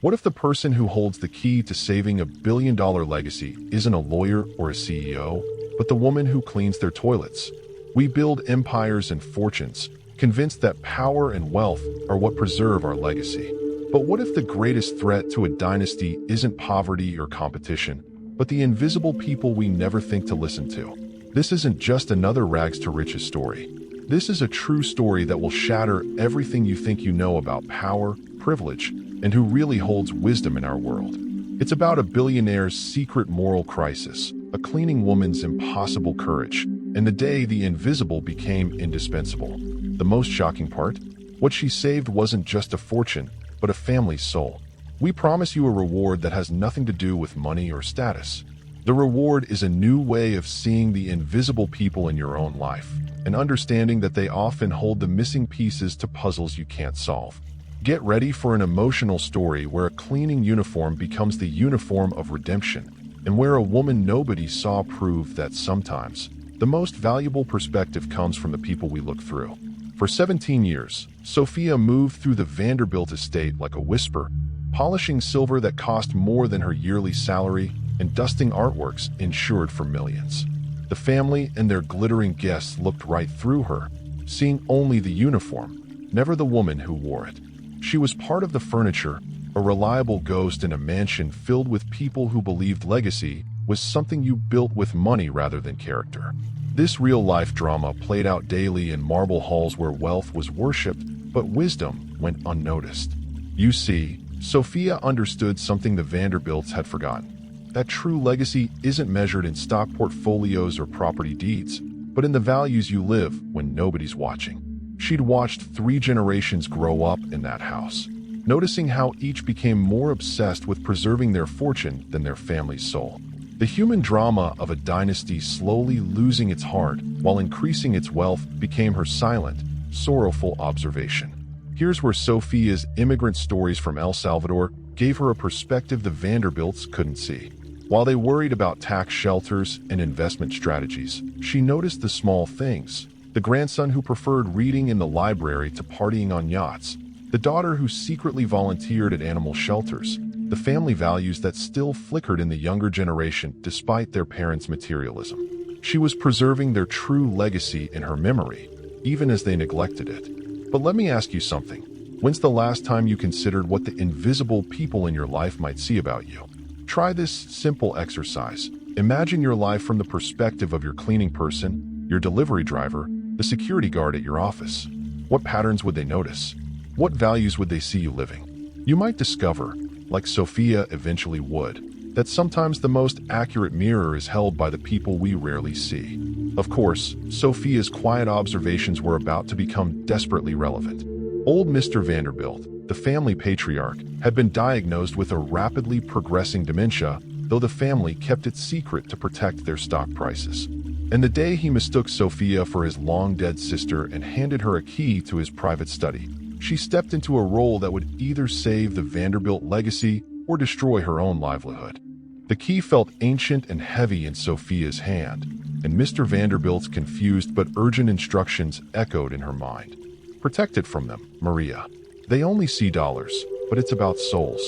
What if the person who holds the key to saving a $1 billion legacy isn't a lawyer or a CEO, but the woman who cleans their toilets? We build empires and fortunes, convinced that power and wealth are what preserve our legacy. But what if the greatest threat to a dynasty isn't poverty or competition, but the invisible people we never think to listen to? This isn't just another rags to riches story. This is a true story that will shatter everything you think you know about power, privilege, and who really holds wisdom in our world. It's about a billionaire's secret moral crisis, a cleaning woman's impossible courage, and the day the invisible became indispensable. The most shocking part? What she saved wasn't just a fortune, but a family's soul. We promise you a reward that has nothing to do with money or status. The reward is a new way of seeing the invisible people in your own life, and understanding that they often hold the missing pieces to puzzles you can't solve. Get ready for an emotional story where a cleaning uniform becomes the uniform of redemption, and where a woman nobody saw proved that sometimes the most valuable perspective comes from the people we look through. For 17 years, Sophia moved through the Vanderbilt estate like a whisper, polishing silver that cost more than her yearly salary and dusting artworks insured for millions. The family and their glittering guests looked right through her, seeing only the uniform, never the woman who wore it. She was part of the furniture, a reliable ghost in a mansion filled with people who believed legacy was something you built with money rather than character. This real-life drama played out daily in marble halls where wealth was worshipped, but wisdom went unnoticed. You see, Sophia understood something the Vanderbilts had forgotten: that true legacy isn't measured in stock portfolios or property deeds, but in the values you live when nobody's watching. She'd watched 3 generations grow up in that house, noticing how each became more obsessed with preserving their fortune than their family's soul. The human drama of a dynasty slowly losing its heart while increasing its wealth became her silent, sorrowful observation. Here's where Sophia's immigrant stories from El Salvador gave her a perspective the Vanderbilts couldn't see. While they worried about tax shelters and investment strategies, she noticed the small things: the grandson who preferred reading in the library to partying on yachts, the daughter who secretly volunteered at animal shelters, the family values that still flickered in the younger generation despite their parents' materialism. She was preserving their true legacy in her memory, even as they neglected it. But let me ask you something. When's the last time you considered what the invisible people in your life might see about you? Try this simple exercise. Imagine your life from the perspective of your cleaning person, your delivery driver, the security guard at your office. What patterns would they notice? What values would they see you living? You might discover, like Sophia eventually would, that sometimes the most accurate mirror is held by the people we rarely see. Of course, Sophia's quiet observations were about to become desperately relevant. Old Mr. Vanderbilt, the family patriarch, had been diagnosed with a rapidly progressing dementia, though the family kept it secret to protect their stock prices. And the day he mistook Sophia for his long-dead sister and handed her a key to his private study, she stepped into a role that would either save the Vanderbilt legacy or destroy her own livelihood. The key felt ancient and heavy in Sophia's hand, and Mr. Vanderbilt's confused but urgent instructions echoed in her mind. Protect it from them, Maria. They only see dollars, but it's about souls.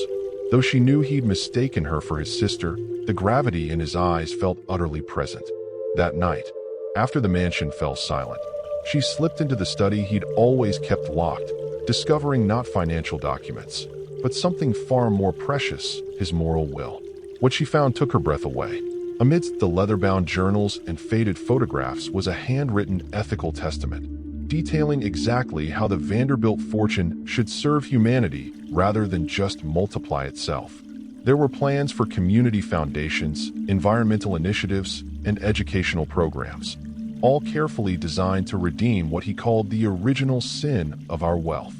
Though she knew he'd mistaken her for his sister, the gravity in his eyes felt utterly present. That night, after the mansion fell silent, she slipped into the study he'd always kept locked, discovering not financial documents, but something far more precious: his moral will. What she found took her breath away. Amidst the leather-bound journals and faded photographs was a handwritten ethical testament, detailing exactly how the Vanderbilt fortune should serve humanity rather than just multiply itself. There were plans for community foundations, environmental initiatives, and educational programs, all carefully designed to redeem what he called the original sin of our wealth.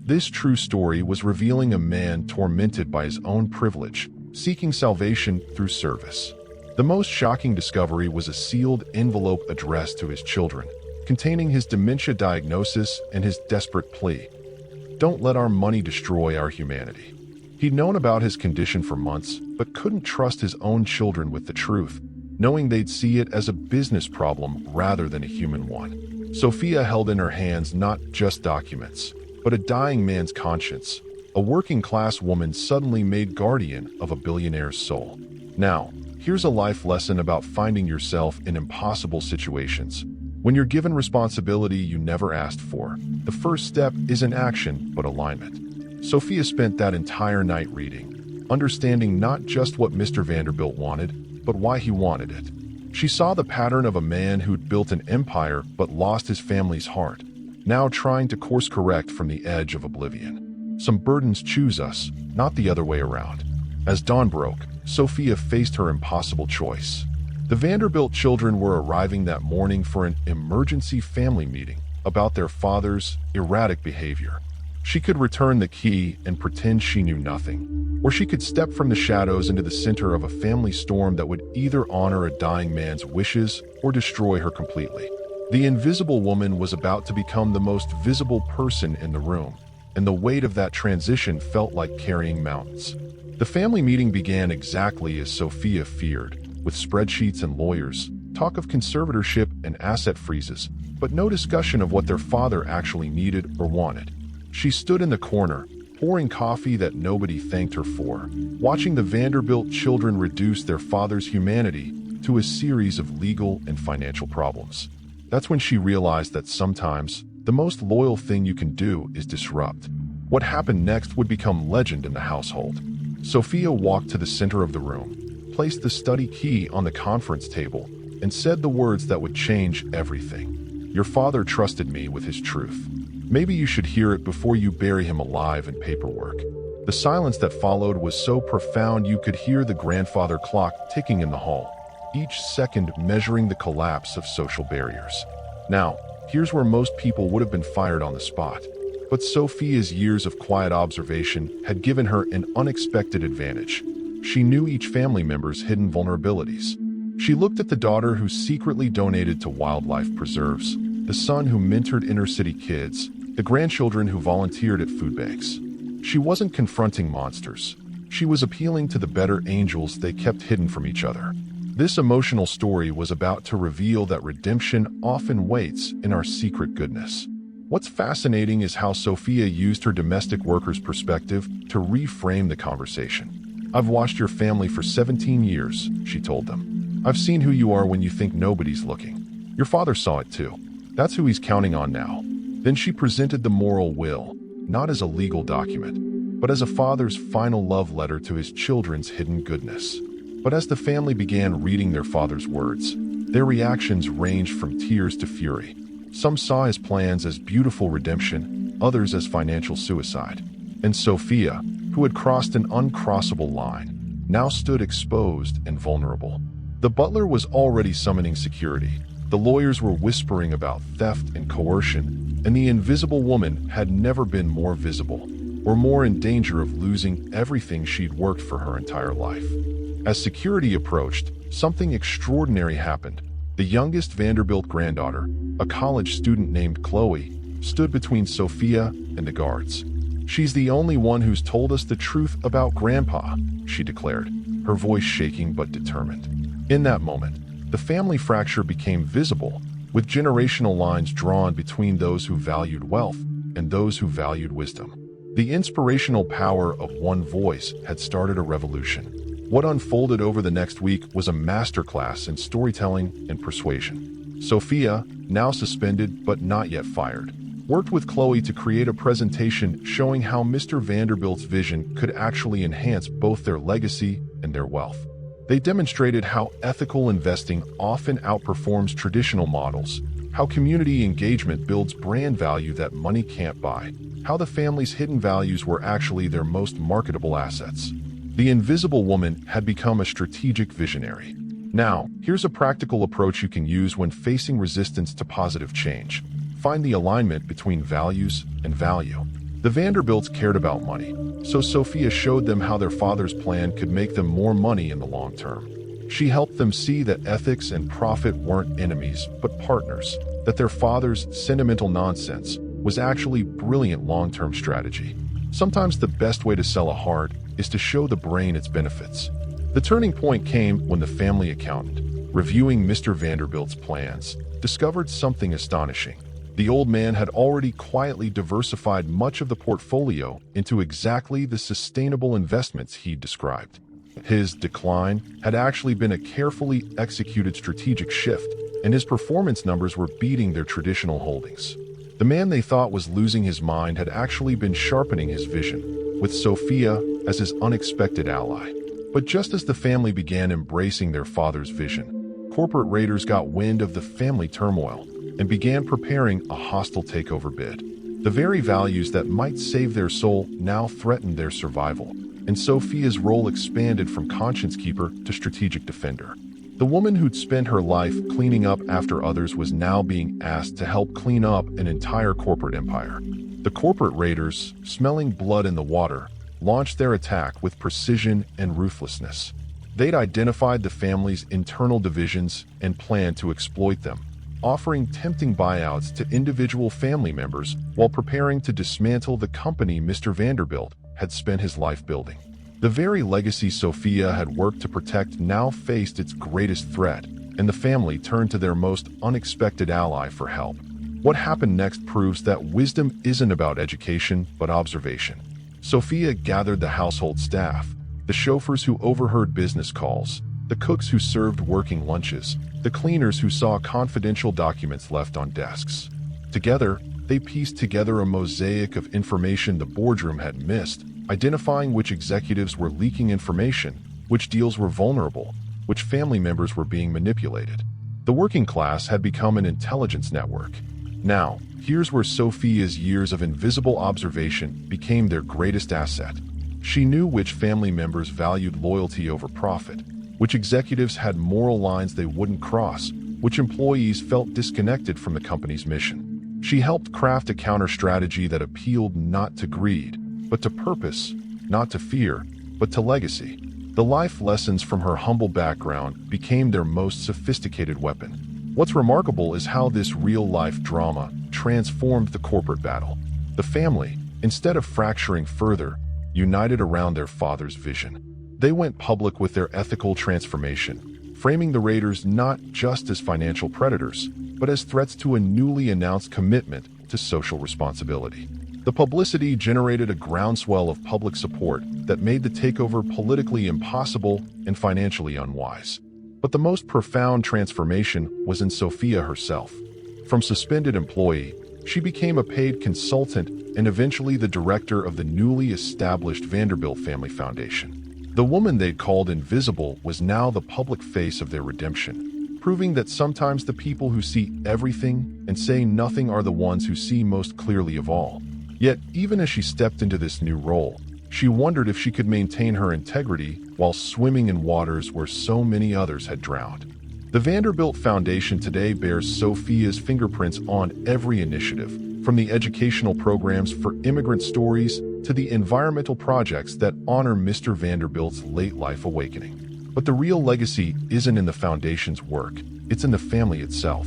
This true story was revealing a man tormented by his own privilege, seeking salvation through service. The most shocking discovery was a sealed envelope addressed to his children, containing his dementia diagnosis and his desperate plea: "Don't let our money destroy our humanity." He'd known about his condition for months, but couldn't trust his own children with the truth, knowing they'd see it as a business problem rather than a human one. Sophia held in her hands not just documents, but a dying man's conscience, A working-class woman suddenly made guardian of a billionaire's soul. Now, here's a life lesson about finding yourself in impossible situations. When you're given responsibility you never asked for, the first step isn't action, but alignment. Sophia spent that entire night reading, understanding not just what Mr. Vanderbilt wanted, but why he wanted it. She saw the pattern of a man who'd built an empire but lost his family's heart, now trying to course correct from the edge of oblivion. Some burdens choose us, not the other way around. As dawn broke, Sophia faced her impossible choice. The Vanderbilt children were arriving that morning for an emergency family meeting about their father's erratic behavior. She could return the key and pretend she knew nothing, or she could step from the shadows into the center of a family storm that would either honor a dying man's wishes or destroy her completely. The invisible woman was about to become the most visible person in the room, and the weight of that transition felt like carrying mountains. The family meeting began exactly as Sophia feared, with spreadsheets and lawyers, talk of conservatorship and asset freezes, but no discussion of what their father actually needed or wanted. She stood in the corner, pouring coffee that nobody thanked her for, watching the Vanderbilt children reduce their father's humanity to a series of legal and financial problems. That's when she realized that sometimes the most loyal thing you can do is disrupt. What happened next would become legend in the household. Sophia walked to the center of the room, placed the study key on the conference table, and said the words that would change everything. Your father trusted me with his truth. Maybe you should hear it before you bury him alive in paperwork. The silence that followed was so profound you could hear the grandfather clock ticking in the hall, each second measuring the collapse of social barriers. Now, here's where most people would have been fired on the spot. But Sophia's years of quiet observation had given her an unexpected advantage. She knew each family member's hidden vulnerabilities. She looked at the daughter who secretly donated to wildlife preserves, the son who mentored inner-city kids, the grandchildren who volunteered at food banks. She wasn't confronting monsters. She was appealing to the better angels they kept hidden from each other. This emotional story was about to reveal that redemption often waits in our secret goodness. What's fascinating is how Sophia used her domestic worker's perspective to reframe the conversation. I've watched your family for 17 years, she told them. I've seen who you are when you think nobody's looking. Your father saw it too. That's who he's counting on now. Then she presented the moral will, not as a legal document, but as a father's final love letter to his children's hidden goodness. But as the family began reading their father's words, their reactions ranged from tears to fury. Some saw his plans as beautiful redemption, others as financial suicide. And Sophia, who had crossed an uncrossable line, now stood exposed and vulnerable. The butler was already summoning security. The lawyers were whispering about theft and coercion, and the invisible woman had never been more visible, or more in danger of losing everything she'd worked for her entire life. As security approached, something extraordinary happened. The youngest Vanderbilt granddaughter, a college student named Chloe, stood between Sophia and the guards. She's the only one who's told us the truth about Grandpa, she declared, her voice shaking but determined. In that moment, the family fracture became visible, with generational lines drawn between those who valued wealth and those who valued wisdom. The inspirational power of one voice had started a revolution. What unfolded over the next week was a masterclass in storytelling and persuasion. Sophia, now suspended but not yet fired, worked with Chloe to create a presentation showing how Mr. Vanderbilt's vision could actually enhance both their legacy and their wealth. They demonstrated how ethical investing often outperforms traditional models, how community engagement builds brand value that money can't buy, how the family's hidden values were actually their most marketable assets. The invisible woman had become a strategic visionary. Now, here's a practical approach you can use when facing resistance to positive change. Find the alignment between values and value. The Vanderbilts cared about money, so Sophia showed them how their father's plan could make them more money in the long term. She helped them see that ethics and profit weren't enemies, but partners, that their father's sentimental nonsense was actually brilliant long-term strategy. Sometimes the best way to sell a heart is to show the brain its benefits. The turning point came when the family accountant, reviewing Mr. Vanderbilt's plans, discovered something astonishing. The old man had already quietly diversified much of the portfolio into exactly the sustainable investments he'd described. His decline had actually been a carefully executed strategic shift, and his performance numbers were beating their traditional holdings. The man they thought was losing his mind had actually been sharpening his vision, with Sophia as his unexpected ally. But just as the family began embracing their father's vision, corporate raiders got wind of the family turmoil and began preparing a hostile takeover bid. The very values that might save their soul now threatened their survival, and Sophia's role expanded from conscience keeper to strategic defender. The woman who'd spent her life cleaning up after others was now being asked to help clean up an entire corporate empire. The corporate raiders, smelling blood in the water, launched their attack with precision and ruthlessness. They'd identified the family's internal divisions and planned to exploit them, offering tempting buyouts to individual family members while preparing to dismantle the company Mr. Vanderbilt had spent his life building. The very legacy Sophia had worked to protect now faced its greatest threat, and the family turned to their most unexpected ally for help. What happened next proves that wisdom isn't about education, but observation. Sophia gathered the household staff, the chauffeurs who overheard business calls, the cooks who served working lunches, the cleaners who saw confidential documents left on desks. Together, they pieced together a mosaic of information the boardroom had missed, identifying which executives were leaking information, which deals were vulnerable, which family members were being manipulated. The working class had become an intelligence network. Now, here's where Sophia's years of invisible observation became their greatest asset. She knew which family members valued loyalty over profit, which executives had moral lines they wouldn't cross, which employees felt disconnected from the company's mission. She helped craft a counter-strategy that appealed not to greed, but to purpose, not to fear, but to legacy. The life lessons from her humble background became their most sophisticated weapon. What's remarkable is how this real-life drama transformed the corporate battle. The family, instead of fracturing further, united around their father's vision. They went public with their ethical transformation, framing the raiders not just as financial predators, but as threats to a newly announced commitment to social responsibility. The publicity generated a groundswell of public support that made the takeover politically impossible and financially unwise. But the most profound transformation was in Sophia herself. From suspended employee, she became a paid consultant and eventually the director of the newly established Vanderbilt Family Foundation. The woman they'd called invisible was now the public face of their redemption, proving that sometimes the people who see everything and say nothing are the ones who see most clearly of all. Yet, even as she stepped into this new role, she wondered if she could maintain her integrity while swimming in waters where so many others had drowned. The Vanderbilt Foundation today bears Sophia's fingerprints on every initiative, from the educational programs for immigrant stories to the environmental projects that honor Mr. Vanderbilt's late life awakening. But the real legacy isn't in the foundation's work, it's in the family itself.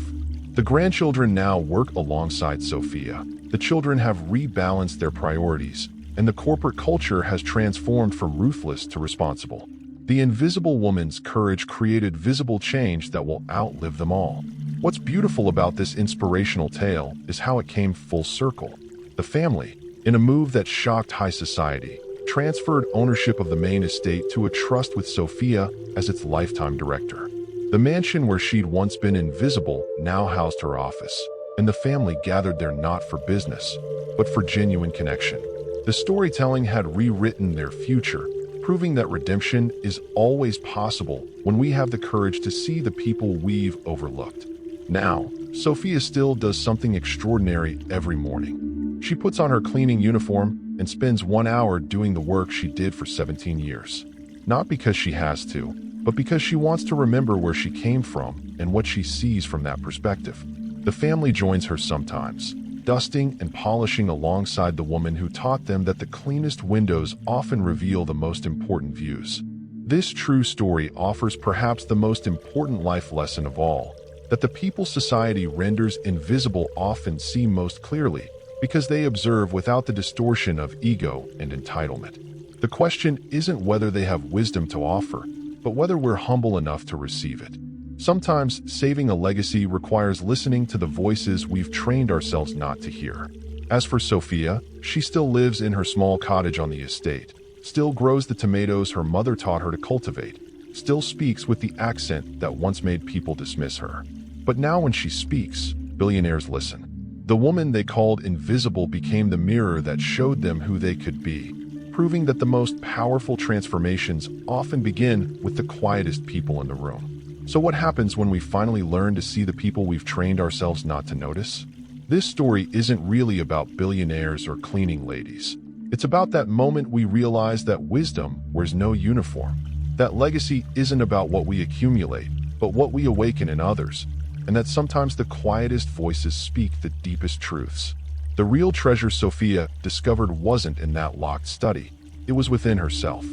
The grandchildren now work alongside Sophia. The children have rebalanced their priorities, and the corporate culture has transformed from ruthless to responsible. The invisible woman's courage created visible change that will outlive them all. What's beautiful about this inspirational tale is how it came full circle. The family, in a move that shocked high society, transferred ownership of the main estate to a trust with Sophia as its lifetime director. The mansion where she'd once been invisible now housed her office, and the family gathered there not for business, but for genuine connection. The storytelling had rewritten their future, proving that redemption is always possible when we have the courage to see the people we've overlooked. Now, Sophia still does something extraordinary every morning. She puts on her cleaning uniform and spends 1 hour doing the work she did for 17 years. Not because she has to, but because she wants to remember where she came from and what she sees from that perspective. The family joins her sometimes, dusting and polishing alongside the woman who taught them that the cleanest windows often reveal the most important views. This true story offers perhaps the most important life lesson of all, that the people society renders invisible often see most clearly, because they observe without the distortion of ego and entitlement. The question isn't whether they have wisdom to offer, but whether we're humble enough to receive it. Sometimes saving a legacy requires listening to the voices we've trained ourselves not to hear. As for Sophia, she still lives in her small cottage on the estate, still grows the tomatoes her mother taught her to cultivate, still speaks with the accent that once made people dismiss her. But now when she speaks, billionaires listen. The woman they called invisible became the mirror that showed them who they could be, proving that the most powerful transformations often begin with the quietest people in the room. So what happens when we finally learn to see the people we've trained ourselves not to notice? This story isn't really about billionaires or cleaning ladies. It's about that moment we realize that wisdom wears no uniform. That legacy isn't about what we accumulate, but what we awaken in others. And that sometimes the quietest voices speak the deepest truths. The real treasure Sophia discovered wasn't in that locked study. It was within herself.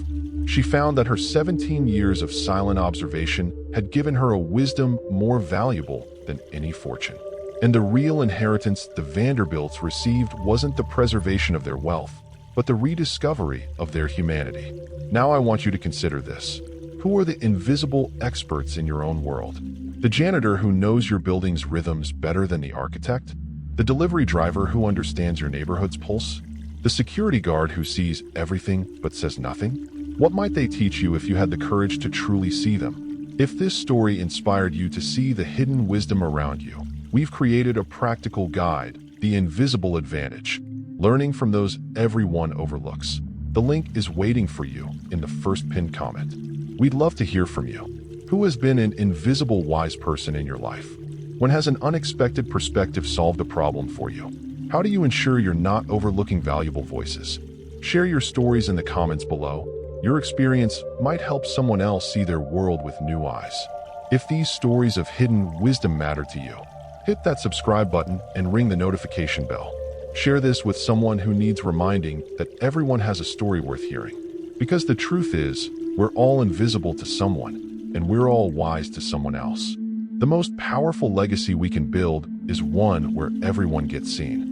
She found that her 17 years of silent observation had given her a wisdom more valuable than any fortune. And the real inheritance the Vanderbilts received wasn't the preservation of their wealth, but the rediscovery of their humanity. Now I want you to consider this. Who are the invisible experts in your own world? The janitor who knows your building's rhythms better than the architect? The delivery driver who understands your neighborhood's pulse? The security guard who sees everything but says nothing? What might they teach you if you had the courage to truly see them? If this story inspired you to see the hidden wisdom around you, we've created a practical guide, The Invisible Advantage, learning from those everyone overlooks. The link is waiting for you in the first pinned comment. We'd love to hear from you. Who has been an invisible wise person in your life? When has an unexpected perspective solved a problem for you? How do you ensure you're not overlooking valuable voices? Share your stories in the comments below. Your experience might help someone else see their world with new eyes. If these stories of hidden wisdom matter to you, hit that subscribe button and ring the notification bell. Share this with someone who needs reminding that everyone has a story worth hearing. Because the truth is, we're all invisible to someone, and we're all wise to someone else. The most powerful legacy we can build is one where everyone gets seen.